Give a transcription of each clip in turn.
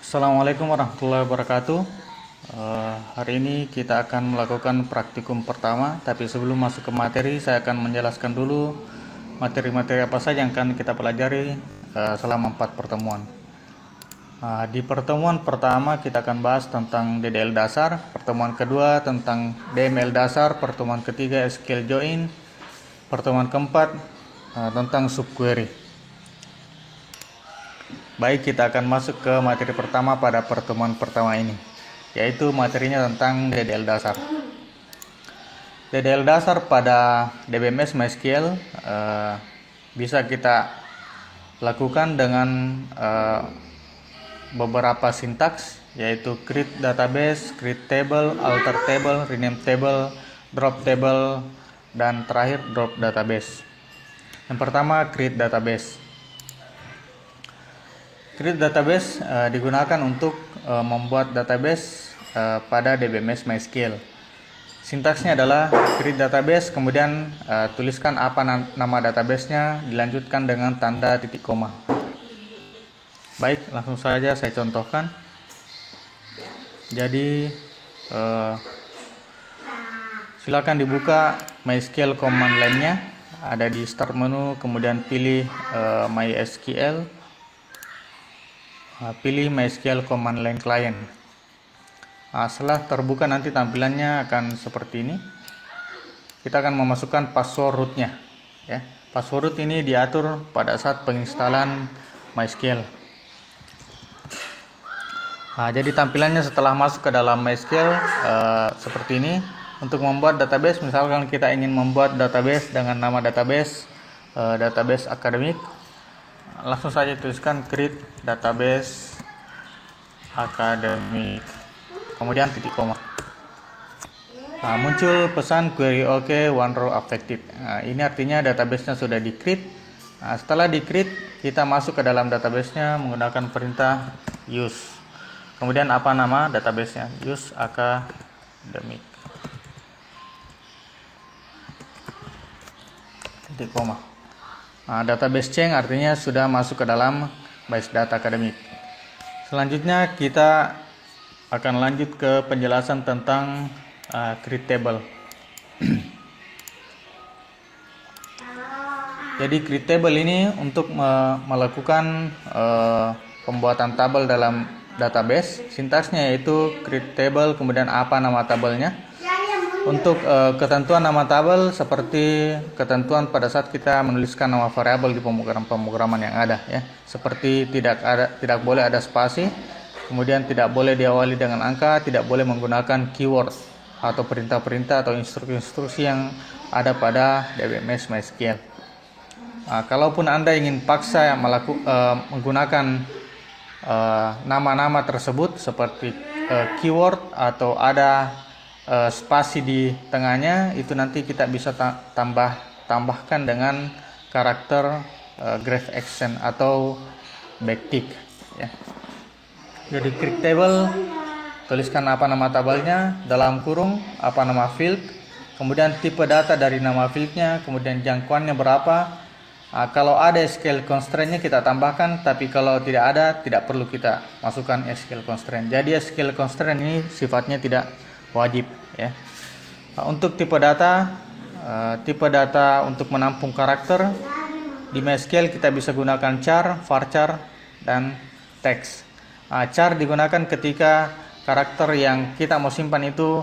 Assalamualaikum warahmatullahi wabarakatuh. Hari ini kita akan melakukan praktikum pertama, tapi sebelum masuk ke materi, saya akan menjelaskan dulu materi-materi apa saja yang akan kita pelajari selama 4 pertemuan. Di pertemuan pertama kita akan bahas tentang DDL dasar, pertemuan kedua tentang DML dasar, pertemuan ketiga SQL join, pertemuan keempat tentang subquery. Baik, kita akan masuk ke materi pertama pada pertemuan pertama ini, yaitu materinya tentang DDL dasar. DDL dasar pada DBMS MySQL bisa kita lakukan dengan beberapa sintaks, yaitu create database, create table, alter table, rename table, drop table, dan terakhir drop database. Yang pertama, create database. Create database digunakan untuk membuat database pada DBMS MySQL. Sintaksnya adalah create database, kemudian tuliskan apa nama databasenya, dilanjutkan dengan tanda titik koma. Baik, langsung saja saya contohkan. Jadi silakan dibuka MySQL command line-nya, ada di start menu, kemudian pilih MySQL. Pilih MySQL command line client. Setelah terbuka nanti tampilannya akan seperti ini. Kita akan memasukkan password rootnya. Ya, password root ini diatur pada saat penginstalan MySQL. Jadi tampilannya setelah masuk ke dalam MySQL seperti ini. Untuk membuat database, misalkan kita ingin membuat database dengan nama database akademik. Langsung saja tuliskan create database academic, kemudian titik koma. Muncul pesan query OK, one row affected. Ini artinya databasenya sudah di create. Setelah di create, kita masuk ke dalam databasenya menggunakan perintah use. Kemudian apa nama databasenya? Use academic, titik koma. Database change artinya sudah masuk ke dalam base data akademik. Selanjutnya kita akan lanjut ke penjelasan tentang create table. Jadi create table ini untuk melakukan pembuatan tabel dalam database. Sintaksnya yaitu create table, kemudian apa nama tabelnya. Untuk ketentuan nama tabel seperti ketentuan pada saat kita menuliskan nama variabel di pemrograman yang ada, ya. Seperti tidak boleh ada spasi, kemudian tidak boleh diawali dengan angka, tidak boleh menggunakan keyword atau perintah-perintah atau instruksi-instruksi yang ada pada DBMS MySQL. Kalaupun Anda ingin paksa menggunakan nama-nama tersebut seperti keyword atau ada spasi di tengahnya, itu nanti kita bisa tambahkan dengan karakter graph action atau backtick, ya. Jadi create table, tuliskan apa nama tabelnya, dalam kurung apa nama field, kemudian tipe data dari nama fieldnya, kemudian jangkauannya berapa. Kalau ada SQL constraint-nya kita tambahkan, tapi kalau tidak ada, tidak perlu kita masukkan SQL constraint. Jadi SQL constraint ini sifatnya tidak wajib, ya. Untuk tipe data untuk menampung karakter di MySQL kita bisa gunakan char, varchar, dan text. Char digunakan ketika karakter yang kita mau simpan itu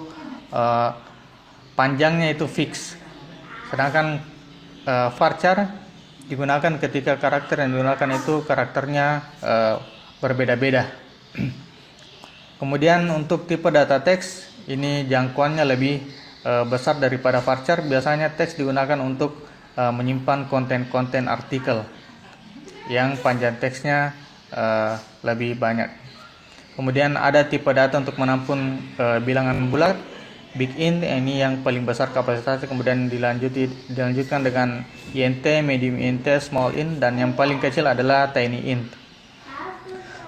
panjangnya itu fix, sedangkan varchar digunakan ketika karakter yang digunakan itu karakternya berbeda-beda. Kemudian untuk tipe data teks ini jangkauannya lebih besar daripada varchar. Biasanya teks digunakan untuk menyimpan konten-konten artikel yang panjang teksnya lebih banyak. Kemudian ada tipe data untuk menampung bilangan bulat, big int, ini yang paling besar kapasitasnya, kemudian dilanjutkan dengan int, medium int, small int, dan yang paling kecil adalah tiny int.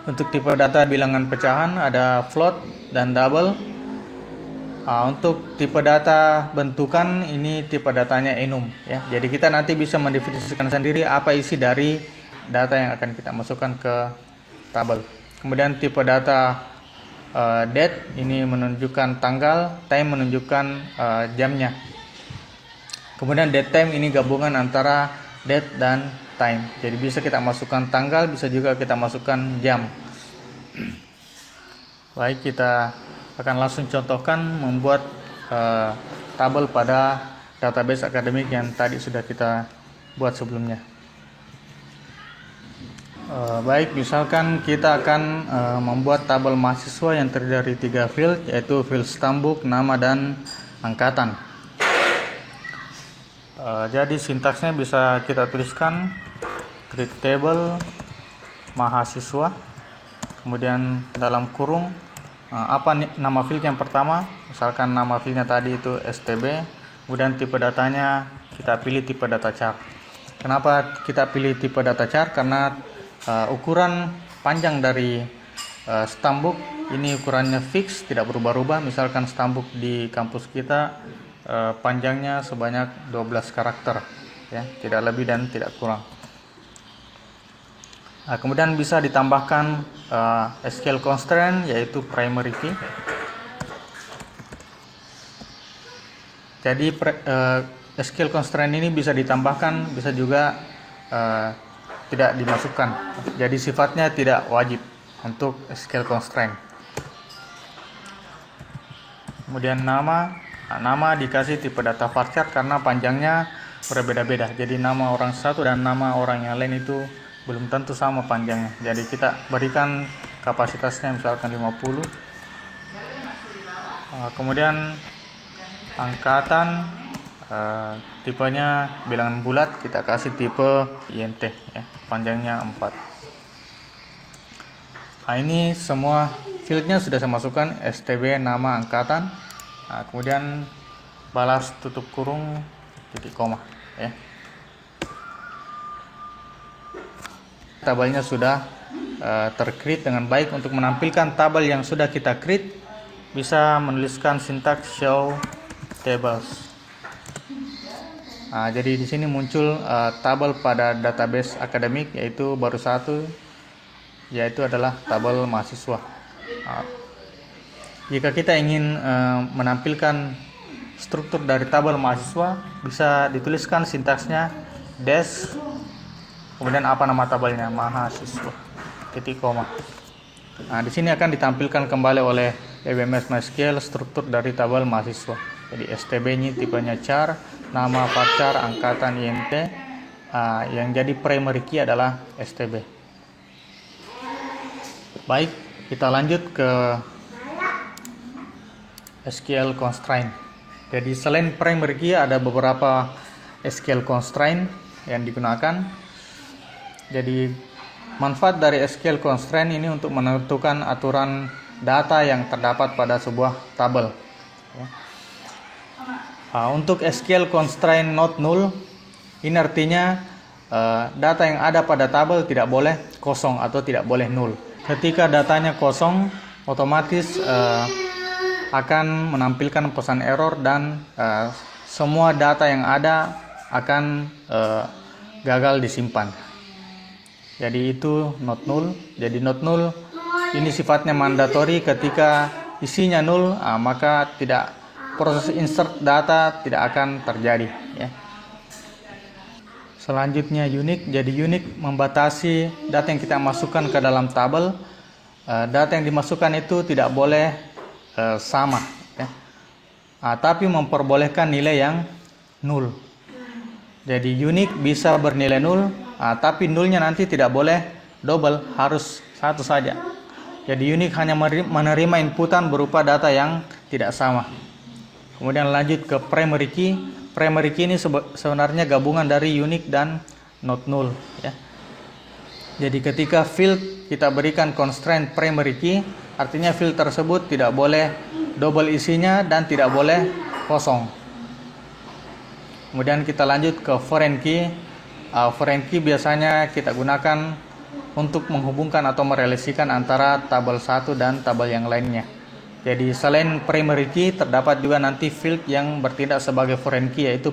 Untuk tipe data bilangan pecahan ada float dan double. Untuk tipe data bentukan ini tipe datanya enum, ya. Jadi kita nanti bisa mendefinisikan sendiri apa isi dari data yang akan kita masukkan ke tabel. kemudian tipe data date ini menunjukkan tanggal, time menunjukkan jamnya. Kemudian date time ini gabungan antara date dan time. Jadi bisa kita masukkan tanggal, bisa juga kita masukkan jam. Baik, kita akan langsung contohkan membuat tabel pada database akademik yang tadi sudah kita buat sebelumnya. Baik, misalkan kita akan membuat tabel mahasiswa yang terdiri dari 3 field, yaitu field stambuk, nama, dan angkatan. Jadi sintaksnya bisa kita tuliskan create table mahasiswa, kemudian dalam kurung apa nama field yang pertama, misalkan nama fieldnya tadi itu STB, kemudian tipe datanya kita pilih tipe data chart. Kenapa kita pilih tipe data chart? Karena ukuran panjang dari stambuk ini ukurannya fix, tidak berubah-ubah. Misalkan stambuk di kampus kita panjangnya sebanyak 12 karakter, ya, tidak lebih dan tidak kurang. Kemudian bisa ditambahkan SQL constraint, yaitu primary key. Jadi SQL constraint ini bisa ditambahkan, bisa juga tidak dimasukkan. Jadi sifatnya tidak wajib untuk SQL constraint. Kemudian nama dikasih tipe data varchar karena panjangnya berbeda-beda. Jadi nama orang satu dan nama orang yang lain itu belum tentu sama panjangnya. Jadi kita berikan kapasitasnya misalkan 50. Kemudian angkatan tipenya bilangan bulat, kita kasih tipe INT, ya, panjangnya 4. Ini semua fieldnya sudah saya masukkan, STB, nama, angkatan. Kemudian balas tutup kurung titik koma, ya. Tabelnya sudah tercreate dengan baik. Untuk menampilkan tabel yang sudah kita create, bisa menuliskan sintaks show tables. Jadi di sini muncul tabel pada database akademik, yaitu baru satu, yaitu adalah tabel mahasiswa. Jika kita ingin menampilkan struktur dari tabel mahasiswa, bisa dituliskan sintaksnya dash, kemudian apa nama tabelnya, mahasiswa, titik koma. Di sini akan ditampilkan kembali oleh LMS MySQL struktur dari tabel mahasiswa. Jadi STB-nya tipenya char, nama varchar, angkatan INT, yang jadi primary key adalah STB. Baik, kita lanjut ke SQL constraint. Jadi selain primary key ada beberapa SQL constraint yang digunakan. Jadi manfaat dari SQL constraint ini untuk menentukan aturan data yang terdapat pada sebuah tabel. Untuk SQL constraint not null, ini artinya data yang ada pada tabel tidak boleh kosong atau tidak boleh null. Ketika datanya kosong, otomatis akan menampilkan pesan error dan semua data yang ada akan gagal disimpan. Jadi itu not null. Jadi not null ini sifatnya mandatory. Ketika isinya null, maka proses insert data tidak akan terjadi, ya. Selanjutnya unique. Jadi unique membatasi data yang kita masukkan ke dalam tabel. Data yang dimasukkan itu tidak boleh sama, ya. Tapi memperbolehkan nilai yang null. Jadi unique bisa bernilai null, tapi nullnya nanti tidak boleh double, harus satu saja. Jadi unique hanya menerima inputan berupa data yang tidak sama. Kemudian lanjut ke primary key. Primary key ini sebenarnya gabungan dari unique dan not null, ya. Jadi ketika field kita berikan constraint primary key, artinya field tersebut tidak boleh double isinya dan tidak boleh kosong. Kemudian kita lanjut ke foreign key. Foreign key biasanya kita gunakan untuk menghubungkan atau merelasikan antara tabel satu dan tabel yang lainnya. Jadi selain primary key, terdapat juga nanti field yang bertindak sebagai foreign key, yaitu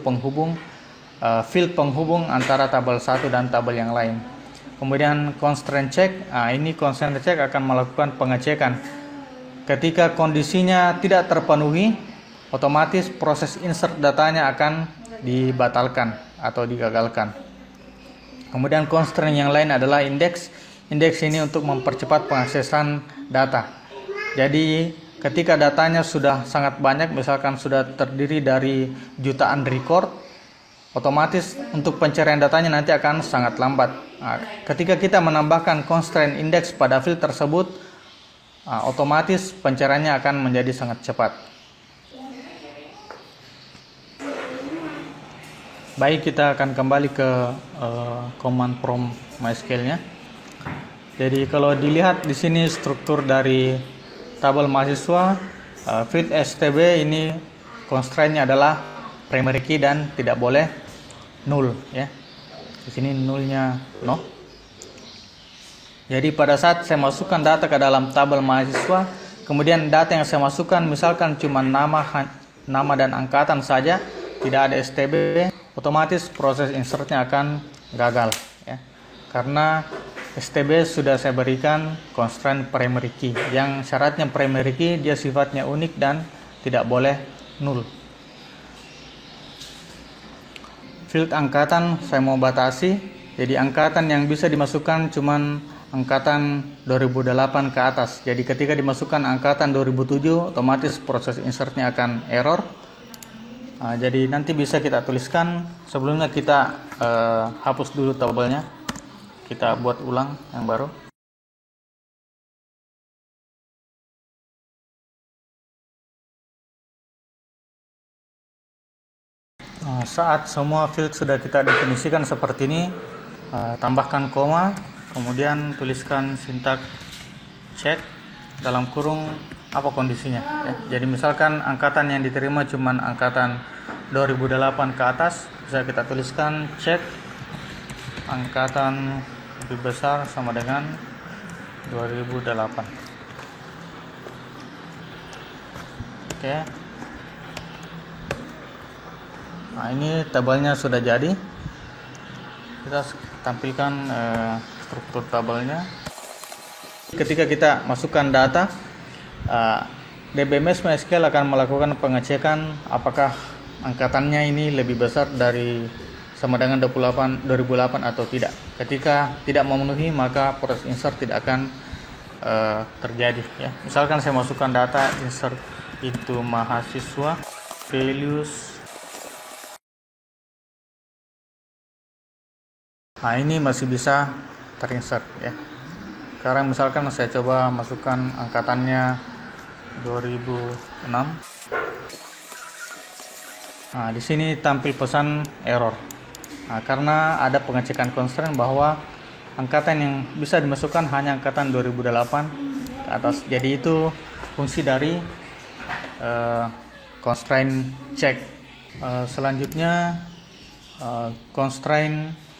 field penghubung antara tabel satu dan tabel yang lain. Kemudian constraint check, ini constraint check akan melakukan pengecekan. Ketika kondisinya tidak terpenuhi, otomatis proses insert datanya akan dibatalkan atau digagalkan. Kemudian constraint yang lain adalah index. Index ini untuk mempercepat pengaksesan data. Jadi ketika datanya sudah sangat banyak, misalkan sudah terdiri dari jutaan record, otomatis untuk pencarian datanya nanti akan sangat lambat. Ketika kita menambahkan constraint index pada field tersebut, otomatis pencariannya akan menjadi sangat cepat. Baik, kita akan kembali ke command prompt MySQL-nya. Jadi kalau dilihat di sini struktur dari tabel mahasiswa, field STB ini constraint-nya adalah primary key dan tidak boleh null, ya. Di sini nullnya no. Jadi pada saat saya masukkan data ke dalam tabel mahasiswa, kemudian data yang saya masukkan misalkan cuma nama dan angkatan saja, tidak ada STB, otomatis proses insertnya akan gagal, ya. Karena STB sudah saya berikan constraint primary key, yang syaratnya primary key dia sifatnya unik dan tidak boleh null. Field angkatan saya mau batasi, jadi angkatan yang bisa dimasukkan cuman angkatan 2008 ke atas. Jadi ketika dimasukkan angkatan 2007, otomatis proses insertnya akan error. Jadi nanti bisa kita tuliskan, sebelumnya kita hapus dulu tabelnya, kita buat ulang yang baru. Saat semua field sudah kita definisikan seperti ini, tambahkan koma, kemudian tuliskan sintak check dalam kurung apa kondisinya, ya. Jadi misalkan angkatan yang diterima cuma angkatan 2008 ke atas, bisa kita tuliskan check angkatan lebih besar sama dengan 2008. Oke. Nah, ini tabelnya sudah jadi. Kita tampilkan struktur tabelnya. Ketika kita masukkan data, DBMS MySQL akan melakukan pengecekan apakah angkatannya ini lebih besar dari sama dengan 2008 atau tidak. Ketika tidak memenuhi, maka proses insert tidak akan terjadi, ya. Misalkan saya masukkan data insert itu mahasiswa, values. Nah, ini masih bisa terinsert, ya. Sekarang misalkan saya coba masukkan angkatannya 2006. Nah, di sini tampil pesan error. Nah, karena ada pengecekan constraint bahwa angkatan yang bisa dimasukkan hanya angkatan 2008 ke atas. Jadi itu fungsi dari constraint check. Selanjutnya constraint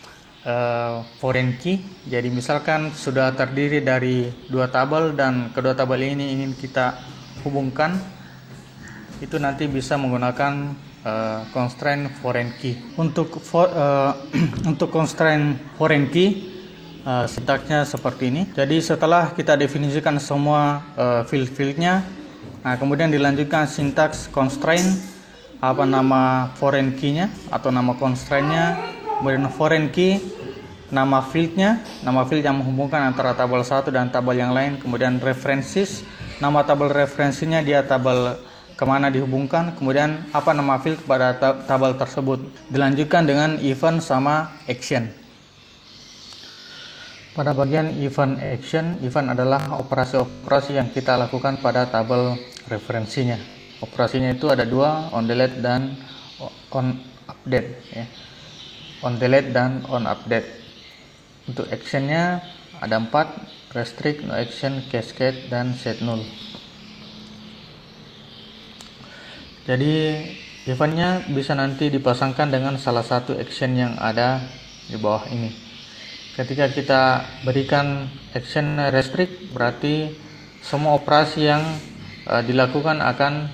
foreign key. Jadi misalkan sudah terdiri dari dua tabel dan kedua tabel ini ingin kita hubungkan, itu nanti bisa menggunakan constraint foreign key. Untuk constraint foreign key, sintaksnya seperti ini. Jadi setelah kita definisikan semua field-fieldnya, nah kemudian dilanjutkan sintaks constraint, apa nama foreign key-nya atau nama constraint-nya, kemudian foreign key, nama fieldnya, nama field yang menghubungkan antara tabel satu dan tabel yang lain, kemudian references, nama tabel referensinya dia tabel kemana dihubungkan, kemudian apa nama field pada tabel tersebut. Dilanjutkan dengan event sama action. Pada bagian event action, event adalah operasi-operasi yang kita lakukan pada tabel referensinya. Operasinya itu ada dua, on delete dan on update, ya. On delete dan on update. Untuk actionnya ada 4, restrict, no action, cascade, dan set null. Jadi eventnya bisa nanti dipasangkan dengan salah satu action yang ada di bawah ini. Ketika kita berikan action restrict, berarti semua operasi yang dilakukan akan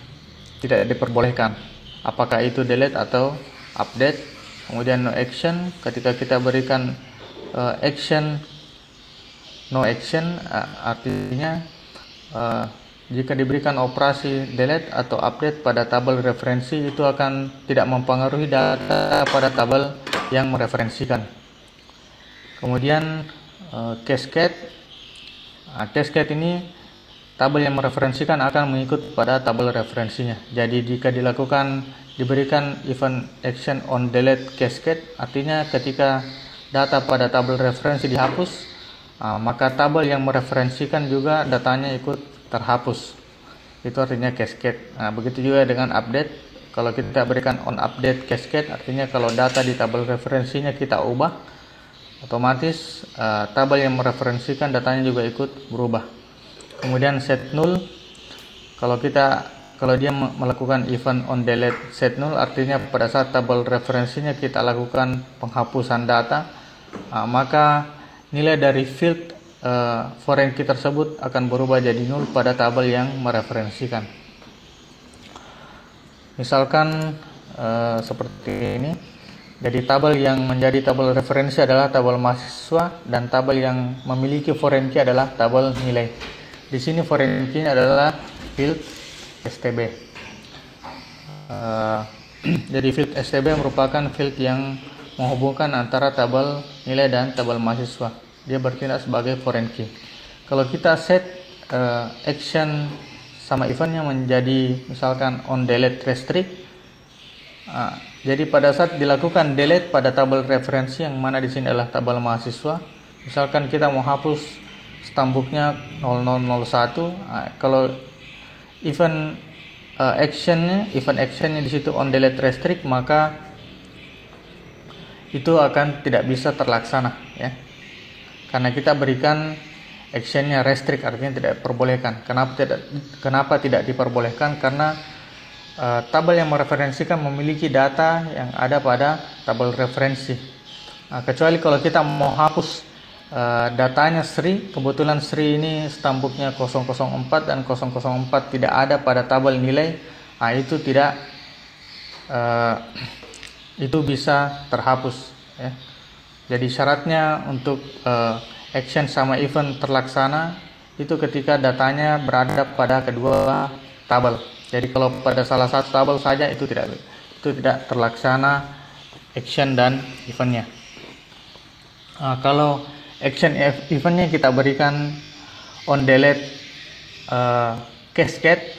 tidak diperbolehkan, apakah itu delete atau update. Kemudian no action, ketika kita berikan action no action artinya jika diberikan operasi delete atau update pada tabel referensi itu akan tidak mempengaruhi data pada tabel yang mereferensikan. Kemudian cascade. Cascade ini tabel yang mereferensikan akan mengikut pada tabel referensinya. Jadi jika diberikan event action on delete cascade artinya ketika data pada tabel referensi dihapus, maka tabel yang mereferensikan juga datanya ikut terhapus. Itu artinya cascade. Begitu juga dengan update. Kalau kita berikan on update cascade artinya kalau data di tabel referensinya kita ubah, otomatis tabel yang mereferensikan datanya juga ikut berubah. Kemudian set null, kalau dia melakukan event on delete set null artinya pada saat tabel referensinya kita lakukan penghapusan data, maka nilai dari field foreign key tersebut akan berubah jadi null pada tabel yang mereferensikan. Misalkan seperti ini. Jadi tabel yang menjadi tabel referensi adalah tabel mahasiswa dan tabel yang memiliki foreign key adalah tabel nilai. Di sini foreign key adalah field STB. Jadi field STB merupakan field yang menghubungkan antara tabel nilai dan tabel mahasiswa. Dia bertindak sebagai foreign key. Kalau kita set action sama eventnya menjadi misalkan on delete restrict, jadi pada saat dilakukan delete pada tabel referensi yang mana di sini adalah tabel mahasiswa, misalkan kita mau hapus stambuknya 0001, kalau event actionnya di situ on delete restrict, maka itu akan tidak bisa terlaksana, ya. Karena kita berikan actionnya restrict, artinya tidak diperbolehkan. Kenapa tidak diperbolehkan? Karena tabel yang mereferensikan memiliki data yang ada pada tabel referensi. Kecuali kalau kita mau hapus datanya Sri, kebetulan Sri ini stambuknya 004 dan 004 tidak ada pada tabel nilai, itu bisa terhapus, ya. Jadi syaratnya untuk action sama event terlaksana itu ketika datanya berada pada kedua tabel. Jadi kalau pada salah satu tabel saja itu tidak terlaksana action dan eventnya. Kalau action eventnya kita berikan on delete cascade,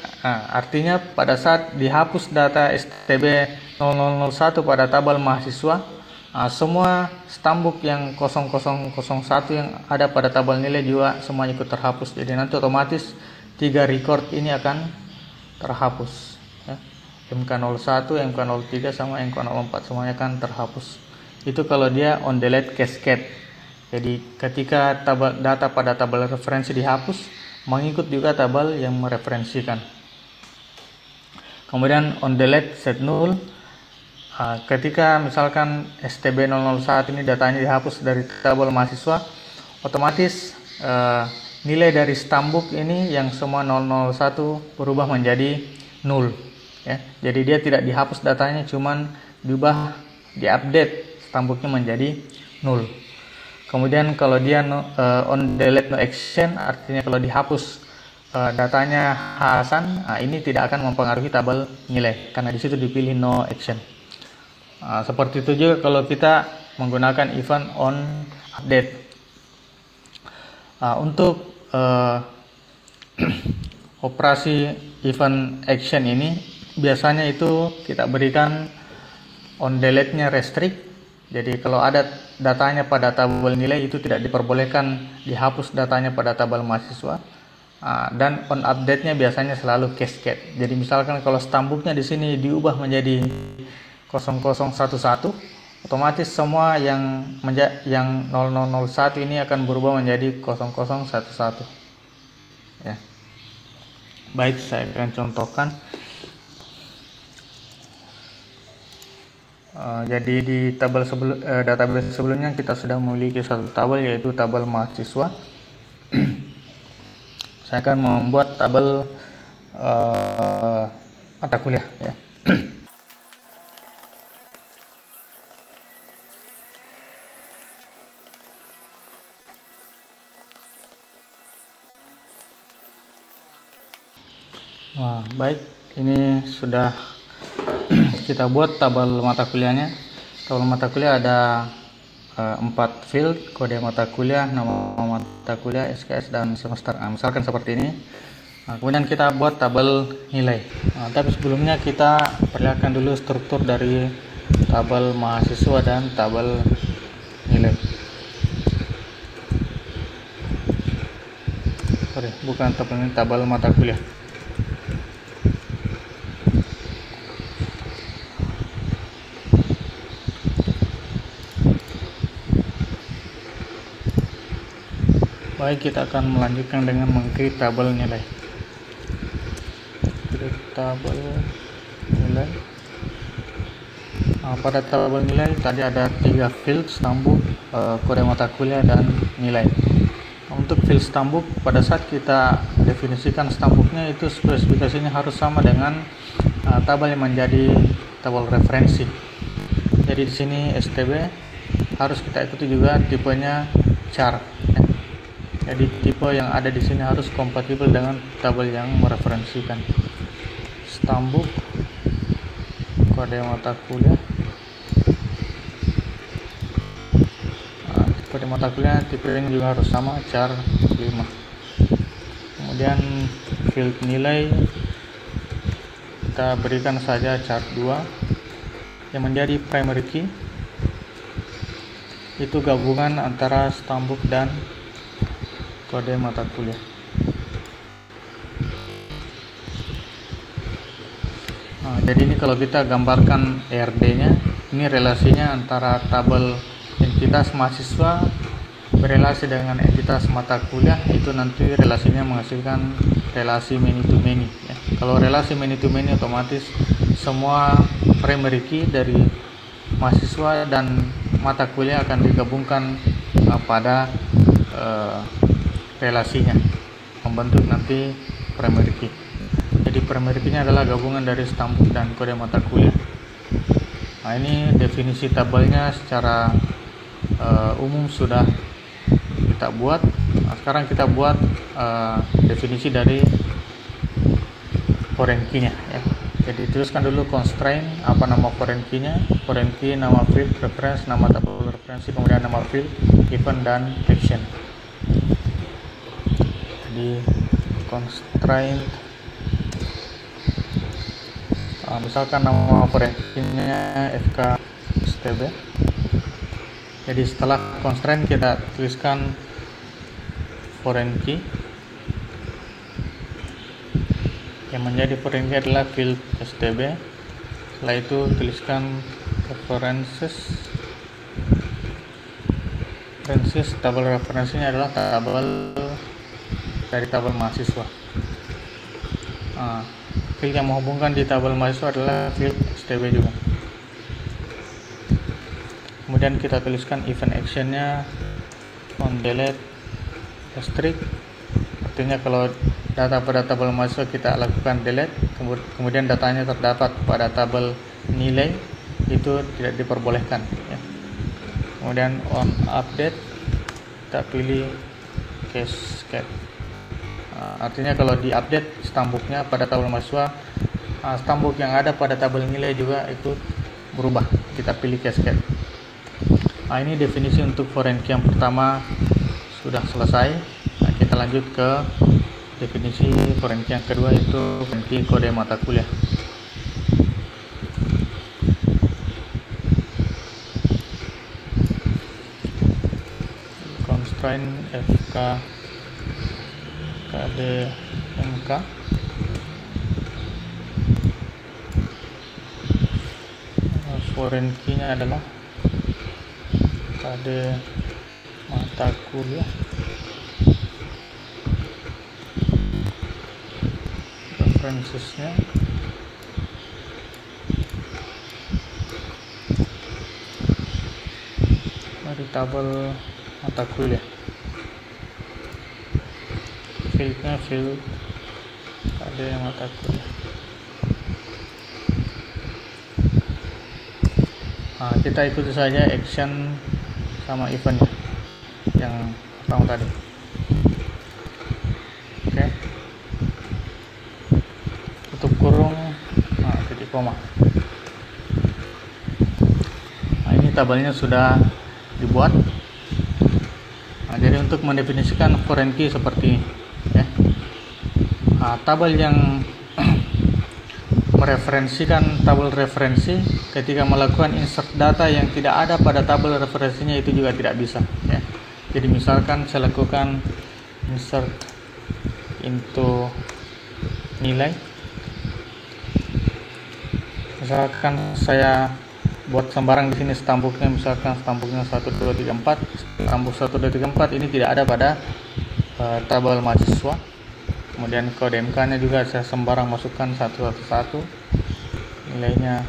artinya pada saat dihapus data STB 0001 pada tabel mahasiswa, semua stambuk yang 0001 yang ada pada tabel nilai juga semua ikut terhapus. Jadi nanti otomatis 3 record ini akan terhapus, ya. MK01, MK03 sama MK04 semuanya akan terhapus. Itu kalau dia on delete cascade. Jadi ketika data pada tabel referensi dihapus, mengikut juga tabel yang mereferensikan. Kemudian on delete set null, ketika misalkan STB 001 ini datanya dihapus dari tabel mahasiswa, otomatis nilai dari stambuk ini yang semua 001 berubah menjadi null, ya. Jadi dia tidak dihapus datanya, cuman diupdate stambuknya menjadi null. Kemudian kalau dia on delete no action, artinya kalau dihapus datanya Hasan, ini tidak akan mempengaruhi tabel nilai karena di situ dipilih no action. Seperti itu juga kalau kita menggunakan event on update. Untuk operasi event action ini biasanya itu kita berikan on delete-nya restrict. Jadi kalau ada datanya pada tabel nilai itu tidak diperbolehkan dihapus datanya pada tabel mahasiswa. Dan on update-nya biasanya selalu cascade. Jadi misalkan kalau stambuknya di sini diubah menjadi 0011, otomatis semua yang 0001 ini akan berubah menjadi 0011, ya. Baik, saya akan contohkan. Jadi di database sebelumnya kita sudah memiliki satu tabel, yaitu tabel mahasiswa. Saya akan membuat tabel mata kuliah, ya. Wah, baik, ini sudah kita buat tabel mata kuliahnya. Tabel mata kuliah ada 4 field: kode mata kuliah, nama mata kuliah, SKS, dan semester. Misalkan seperti ini. Kemudian kita buat tabel nilai. Tapi sebelumnya kita perlihatkan dulu struktur dari tabel mahasiswa dan tabel nilai. Bukan tabel ini, tabel mata kuliah. Baik, kita akan melanjutkan dengan mengklik tabel nilai. Klik tabel nilai. Pada tabel nilai tadi ada 3 field: stambuk, kode mata kuliah, dan nilai. Untuk field stambuk, pada saat kita definisikan stambuknya itu spesifikasinya harus sama dengan tabel yang menjadi tabel referensi. Jadi di sini STB harus kita ikuti juga tipenya char. Jadi tipe yang ada di sini harus kompatibel dengan tabel yang mereferensikan. Stambuk, kode mata kuliah. Kode mata kuliah tipe ini juga harus sama, char 5. Kemudian field nilai kita berikan saja char 2 yang menjadi primary key. Itu gabungan antara stambuk dan kode mata kuliah. Jadi ini kalau kita gambarkan ERD-nya, ini relasinya antara tabel entitas mahasiswa berelasi dengan entitas mata kuliah, itu nanti relasinya menghasilkan relasi many to many ya. Kalau relasi many to many, otomatis semua primary key dari mahasiswa dan mata kuliah akan digabungkan pada relasinya, membentuk nanti primary key. Jadi primary key-nya adalah gabungan dari stambuk dan kode mata kuliah. Ini definisi tabelnya secara umum sudah kita buat. Sekarang kita buat definisi dari foreign key-nya ya. Jadi tuliskan dulu constraint, apa nama foreign key-nya. Foreign key, nama field, reference, nama tabel referensi, kemudian nama field, event, dan action. Jadi constraint, misalkan nama foreign key-nya FK STB. Jadi setelah constraint kita tuliskan foreign key. Yang menjadi foreign key adalah field STB. Setelah itu tuliskan references. Tabel referensinya adalah tabel dari tabel mahasiswa. Field yang menghubungkan di tabel mahasiswa adalah field STB juga. Kemudian kita tuliskan event actionnya on delete strict. Artinya kalau data pada tabel mahasiswa kita lakukan delete, kemudian datanya terdapat pada tabel nilai, itu tidak diperbolehkan ya. Kemudian on update kita pilih cascade. Artinya kalau di update stambuknya pada tabel mahasiswa, stambuk yang ada pada tabel nilai juga ikut berubah, kita pilih cascade. Ini definisi untuk foreign key yang pertama sudah selesai. Kita lanjut ke definisi foreign key yang kedua, yaitu foreign key kode mata kuliah. Constraint FK KDMK. Foreign key-nya adalah kode mata kuliah. References-nya dari tabel mata kuliah. Field-nya field kode mata kuliah. Kita ikuti saja action sama eventnya yang pertama tadi. Oke. titik koma. Nah, ini tabelnya sudah dibuat. Nah, jadi untuk mendefinisikan foreign key seperti ini, ya. Nah, tabel yang mereferensikan tabel referensi ketika melakukan insert data yang tidak ada pada tabel referensinya itu juga tidak bisa, ya. Jadi misalkan saya lakukan insert into nilai, misalkan saya buat sembarang di sini stambuknya, misalkan stambuknya 1 2 3 4, stambuk 1 2 3 4 ini tidak ada pada tabel mahasiswa. Kemudian kode MK nya juga saya sembarang masukkan 111, nilainya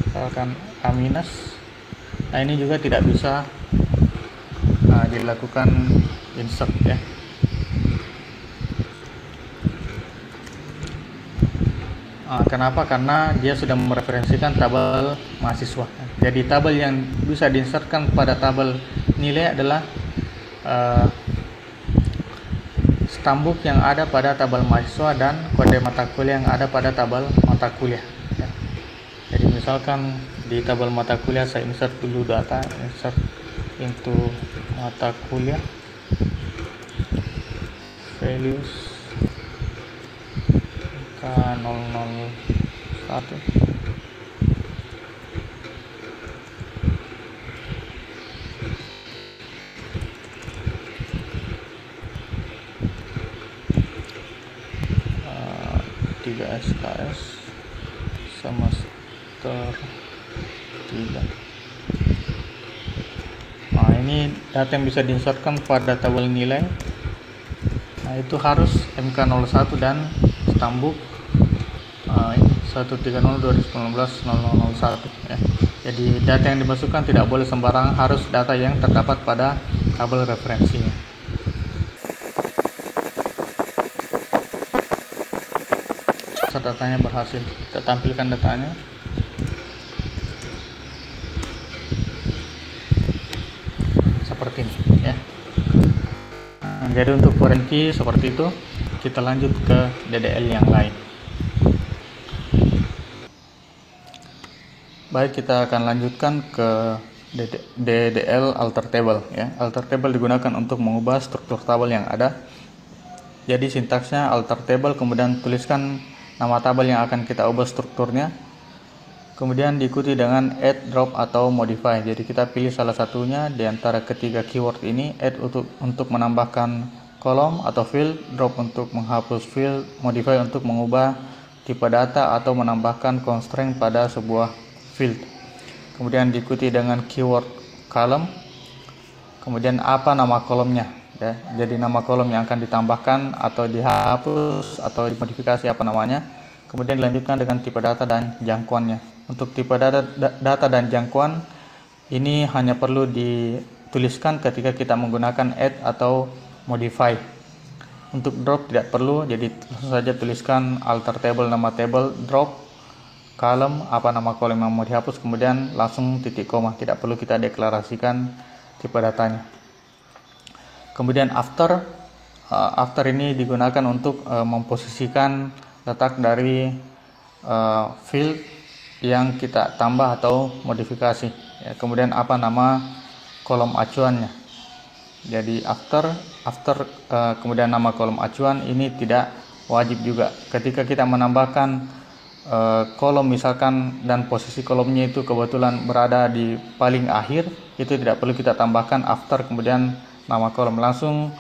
misalkan A-. Nah, ini juga tidak bisa dilakukan insert, ya. Kenapa? Karena dia sudah mereferensikan tabel mahasiswa. Jadi tabel yang bisa diinsertkan pada tabel nilai adalah stambuk yang ada pada tabel mahasiswa dan kode mata kuliah yang ada pada tabel mata kuliah, ya. Jadi misalkan di tabel mata kuliah saya insert dulu data, insert into mata kuliah values K001. SKS semester 3. Nah, ini data yang bisa diinsertkan pada tabel nilai. Nah, itu harus MK01 dan stambuk 130/2019/0001, ya. Jadi data yang dimasukkan tidak boleh sembarang, harus data yang terdapat pada tabel referensinya. Datanya berhasil kita tampilkan datanya. Seperti ini, ya. Nah, jadi untuk foreign key seperti itu. Kita lanjut ke DDL yang lain. Baik, kita akan lanjutkan ke DDL alter table, ya. Alter table digunakan untuk mengubah struktur tabel yang ada. Jadi sintaksnya alter table, kemudian tuliskan nama tabel yang akan kita ubah strukturnya, kemudian diikuti dengan add, drop, atau modify. Jadi kita pilih salah satunya di antara ketiga keyword ini. Add untuk menambahkan kolom atau field, drop untuk menghapus field, modify untuk mengubah tipe data atau menambahkan constraint pada sebuah field. Kemudian diikuti dengan keyword column, kemudian apa nama kolomnya, ya. Jadi nama kolom yang akan ditambahkan atau dihapus atau dimodifikasi apa namanya. Kemudian dilanjutkan dengan tipe data dan jangkauannya. Untuk tipe data dan jangkauan ini hanya perlu dituliskan ketika kita menggunakan add atau modify. Untuk drop tidak perlu, jadi langsung saja tuliskan alter table, nama table, drop, column, apa nama kolom yang mau dihapus, kemudian langsung titik koma. Tidak perlu kita deklarasikan tipe datanya. Kemudian after ini digunakan untuk memposisikan letak dari field yang kita tambah atau modifikasi, ya. Kemudian apa nama kolom acuannya. Jadi after kemudian nama kolom acuan ini tidak wajib juga. Ketika kita menambahkan kolom misalkan dan posisi kolomnya itu kebetulan berada di paling akhir, itu tidak perlu kita tambahkan after kemudian nama kolom, langsung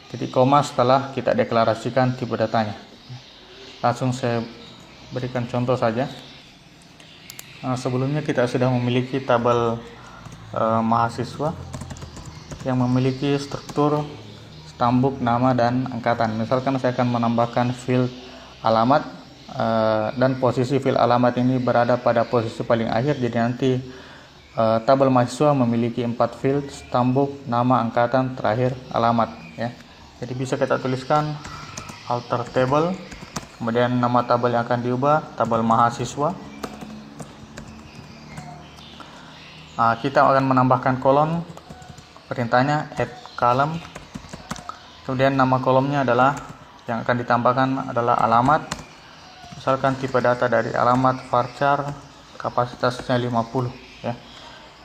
titik koma setelah kita deklarasikan tipe datanya. Langsung saya berikan contoh saja. Nah, sebelumnya kita sudah memiliki tabel mahasiswa yang memiliki struktur stambuk, nama, dan angkatan. Misalkan saya akan menambahkan field alamat, dan posisi field alamat ini berada pada posisi paling akhir. Jadi nanti tabel mahasiswa memiliki 4 field, stambuk, nama, angkatan, terakhir alamat, ya. Jadi bisa kita tuliskan alter table, kemudian nama tabel yang akan diubah tabel mahasiswa. Kita akan menambahkan kolom, perintahnya add column, kemudian nama kolomnya adalah yang akan ditambahkan adalah alamat. misalkan tipe data dari alamat varchar kapasitasnya 50 ya.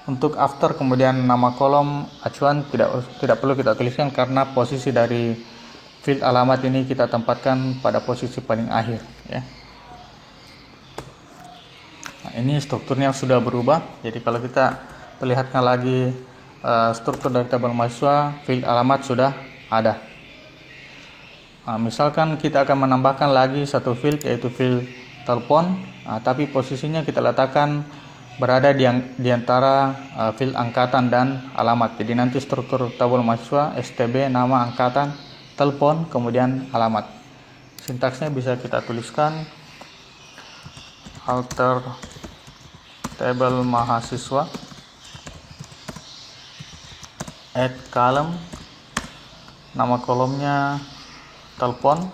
Untuk after kemudian nama kolom acuan tidak perlu kita tuliskan karena posisi dari field alamat ini kita tempatkan pada posisi paling akhir ya. Nah, ini strukturnya sudah berubah. Jadi kalau kita perlihatkan lagi struktur dari tabel mahasiswa, field alamat sudah ada. Nah, misalkan kita akan menambahkan lagi satu field yaitu field telepon, tapi posisinya kita letakkan berada di antara field angkatan dan alamat. Jadi nanti struktur tabel mahasiswa STB nama angkatan, telepon, kemudian alamat. Sintaksnya bisa kita tuliskan alter tabel mahasiswa add column, nama kolomnya telepon,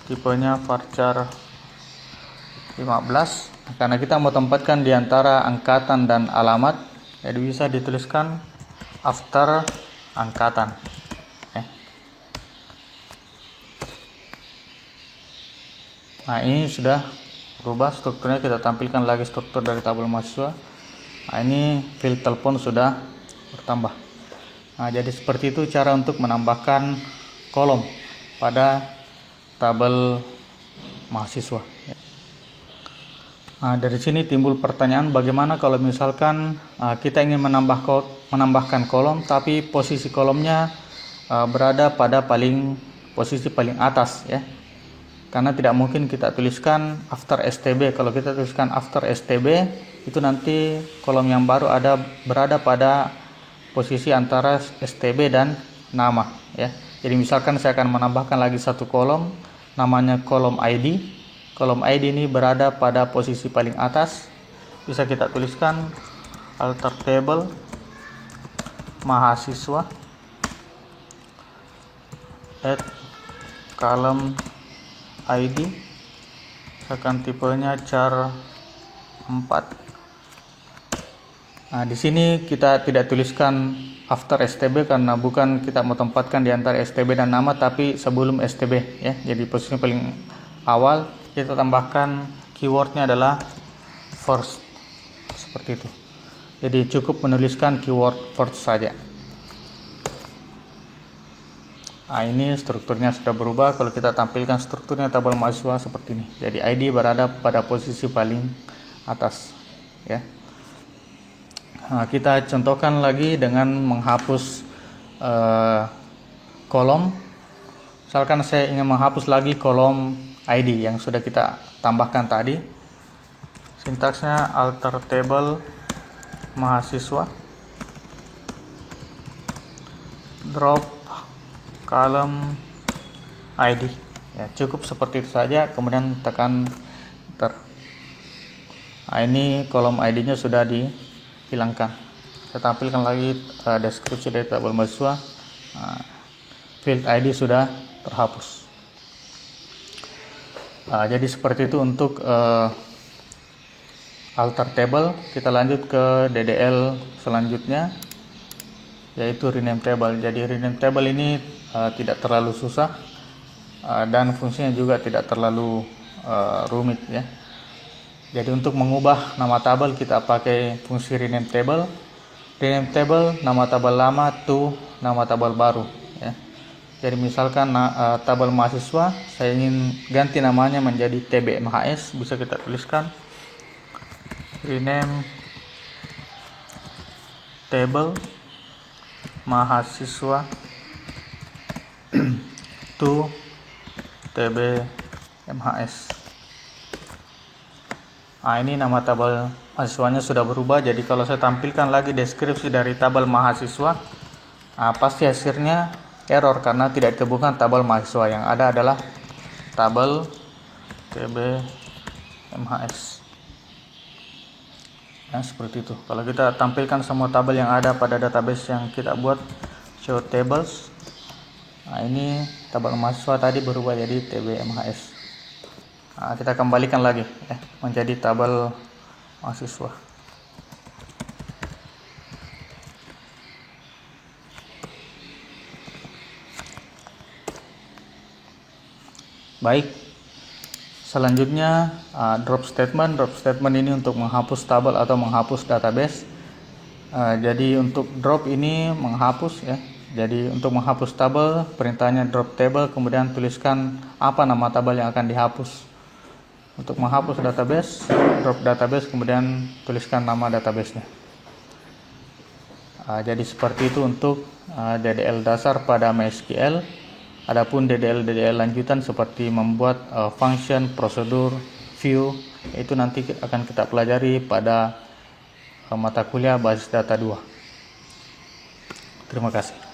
tipenya varchar 15. Karena kita mau tempatkan di antara angkatan dan alamat, jadi bisa dituliskan after angkatan. Nah, ini sudah berubah strukturnya. Kita tampilkan lagi struktur dari tabel mahasiswa. Nah, ini field telepon sudah bertambah. Nah, jadi seperti itu cara untuk menambahkan kolom pada tabel mahasiswa. Nah, dari sini timbul pertanyaan, bagaimana kalau misalkan kita ingin menambahkan kolom tapi posisi kolomnya berada pada posisi paling atas ya. Karena tidak mungkin kita tuliskan after STB. Kalau kita tuliskan after STB, itu nanti kolom yang baru berada pada posisi antara STB dan nama ya. Jadi misalkan saya akan menambahkan lagi satu kolom, namanya kolom ID. Kolom ID ini berada pada posisi paling atas. Bisa kita tuliskan alter table mahasiswa add column ID, misalkan tipenya char 4. Nah, di sini kita tidak tuliskan after STB karena bukan kita mau tempatkan di antara STB dan nama, tapi sebelum STB ya. Jadi posisi paling awal kita tambahkan keywordnya adalah first, seperti itu. Jadi cukup menuliskan keyword first saja. Nah, ini strukturnya sudah berubah. Kalau kita tampilkan strukturnya tabel mahasiswa seperti ini. Jadi ID berada pada posisi paling atas ya. Nah, kita contohkan lagi dengan menghapus kolom. Misalkan saya ingin menghapus lagi kolom ID yang sudah kita tambahkan tadi. Sintaksnya alter table mahasiswa drop column ID ya, cukup seperti itu saja, kemudian tekan enter. Nah, ini kolom ID nya sudah dihilangkan. Saya tampilkan lagi deskripsi dari tabel mahasiswa. Nah, field ID sudah terhapus. Jadi seperti itu untuk alter table. Kita lanjut ke DDL selanjutnya, yaitu rename table. Jadi rename table ini tidak terlalu susah dan fungsinya juga tidak terlalu rumit ya. Jadi untuk mengubah nama tabel kita pakai fungsi rename table. Rename table nama tabel lama to nama tabel baru ya. Jadi misalkan tabel mahasiswa saya ingin ganti namanya menjadi TBMHS, bisa kita tuliskan rename table mahasiswa to TBMHS. Nah, ini nama tabel mahasiswanya sudah berubah. Jadi kalau saya tampilkan lagi deskripsi dari tabel mahasiswa, pasti hasilnya error karena tidak ditemukan tabel mahasiswa. Yang ada adalah tabel TBMHS. Ya, seperti itu. Kalau kita tampilkan semua tabel yang ada pada database yang kita buat, show tables. Nah, ini tabel mahasiswa tadi berubah jadi TBMHS. Nah, kita kembalikan lagi menjadi tabel mahasiswa. Baik, Selanjutnya drop statement. Drop statement ini untuk menghapus tabel atau menghapus database. Jadi untuk drop ini menghapus ya. Jadi untuk menghapus tabel, perintahnya drop table, kemudian tuliskan apa nama tabel yang akan dihapus. Untuk menghapus database, drop database, kemudian tuliskan nama databasenya. Jadi seperti itu untuk DDL dasar pada MySQL. Adapun DDL lanjutan seperti membuat function, prosedur, view, itu nanti akan kita pelajari pada mata kuliah basis data 2. Terima kasih.